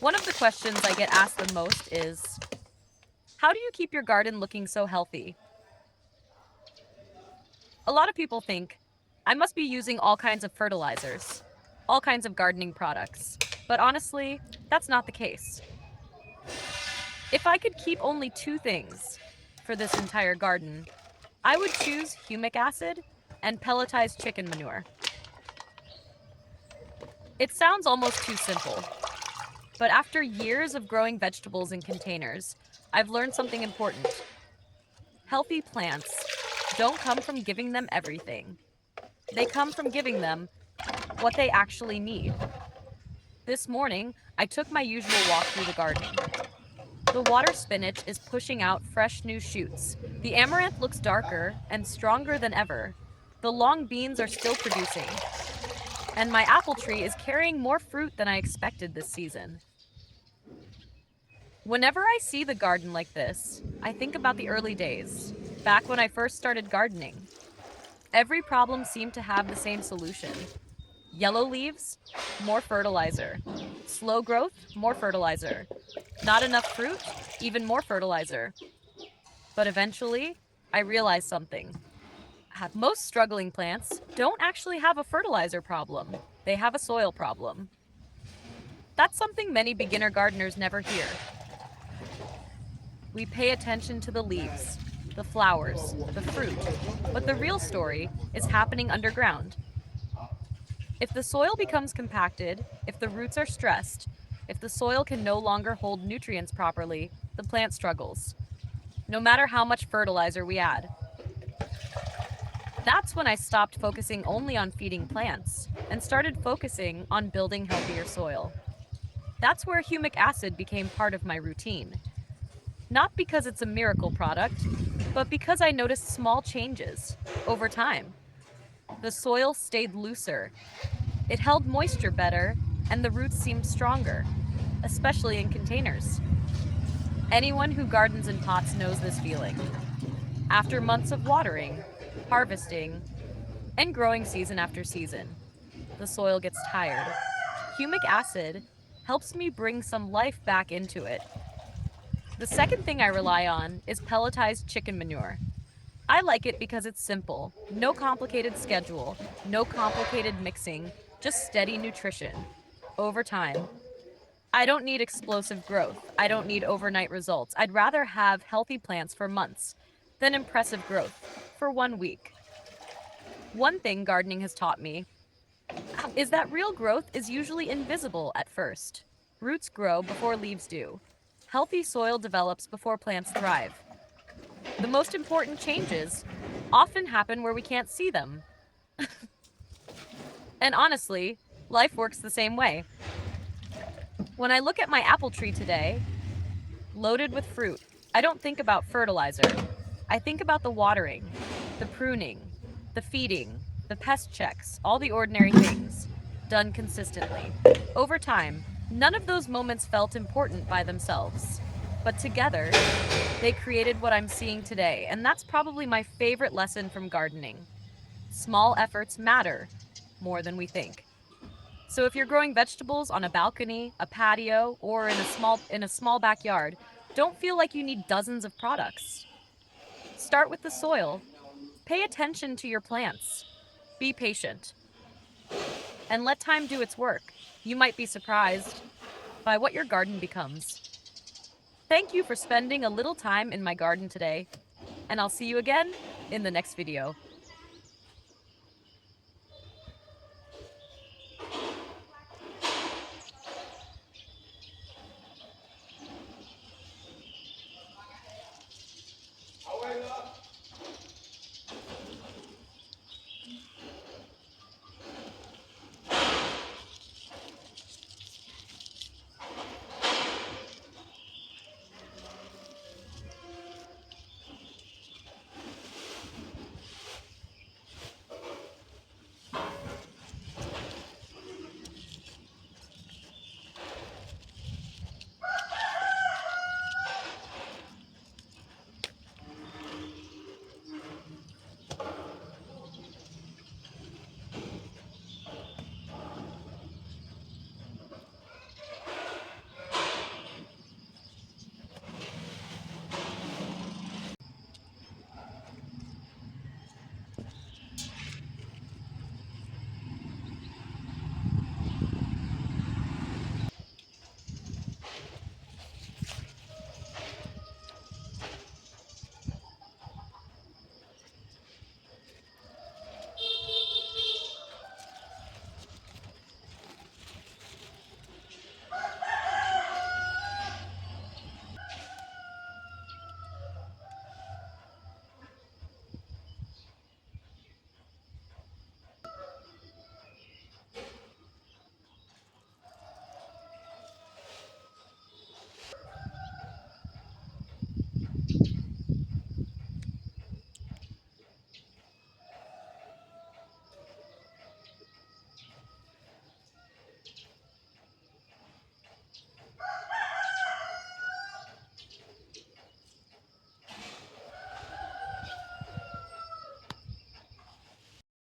One of the questions I get asked the most is, how do you keep your garden looking so healthy? A lot of people think, I must be using all kinds of fertilizers, all kinds of gardening products. But honestly, that's not the case. If I could keep only two things for this entire garden, I would choose humic acid and pelletized chicken manure. It sounds almost too simple, but after years of growing vegetables in containers, I've learned something important. Healthy plants don't come from giving them everything. They come from giving them what they actually need. This morning, I took my usual walk through the garden. The water spinach is pushing out fresh new shoots. The amaranth looks darker and stronger than ever. The long beans are still producing. And my apple tree is carrying more fruit than I expected this season. Whenever I see the garden like this, I think about the early days, back when I first started gardening. Every problem seemed to have the same solution. Yellow leaves, more fertilizer. Slow growth, more fertilizer. Not enough fruit, even more fertilizer. But eventually, I realized something. Most struggling plants don't actually have a fertilizer problem. They have a soil problem. That's something many beginner gardeners never hear. We pay attention to the leaves, the flowers, the fruit, but the real story is happening underground. If the soil becomes compacted, if the roots are stressed, if the soil can no longer hold nutrients properly, the plant struggles, no matter how much fertilizer we add. That's when I stopped focusing only on feeding plants and started focusing on building healthier soil. That's where humic acid became part of my routine. Not because it's a miracle product, but because I noticed small changes over time. The soil stayed looser, it held moisture better, and the roots seemed stronger, especially in containers. Anyone who gardens in pots knows this feeling. After months of watering, harvesting, and growing season after season, the soil gets tired. Humic acid helps me bring some life back into it. The second thing I rely on is pelletized chicken manure. I like it because it's simple, no complicated schedule, no complicated mixing, just steady nutrition. Over time, I don't need explosive growth. I don't need overnight results. I'd rather have healthy plants for months than impressive growth for 1 week. One thing gardening has taught me is that real growth is usually invisible at first. Roots grow before leaves do. Healthy soil develops before plants thrive. The most important changes often happen where we can't see them. And honestly, life works the same way. When I look at my apple tree today, loaded with fruit, I don't think about fertilizer. I think about the watering, the pruning, the feeding, the pest checks, all the ordinary things, done consistently. Over time, none of those moments felt important by themselves. But together, they created what I'm seeing today, and that's probably my favorite lesson from gardening. Small efforts matter more than we think. So if you're growing vegetables on a balcony, a patio, or in a small backyard, don't feel like you need dozens of products. Start with the soil. Pay attention to your plants. Be patient and let time do its work. You might be surprised by what your garden becomes. Thank you for spending a little time in my garden today, and I'll see you again in the next video.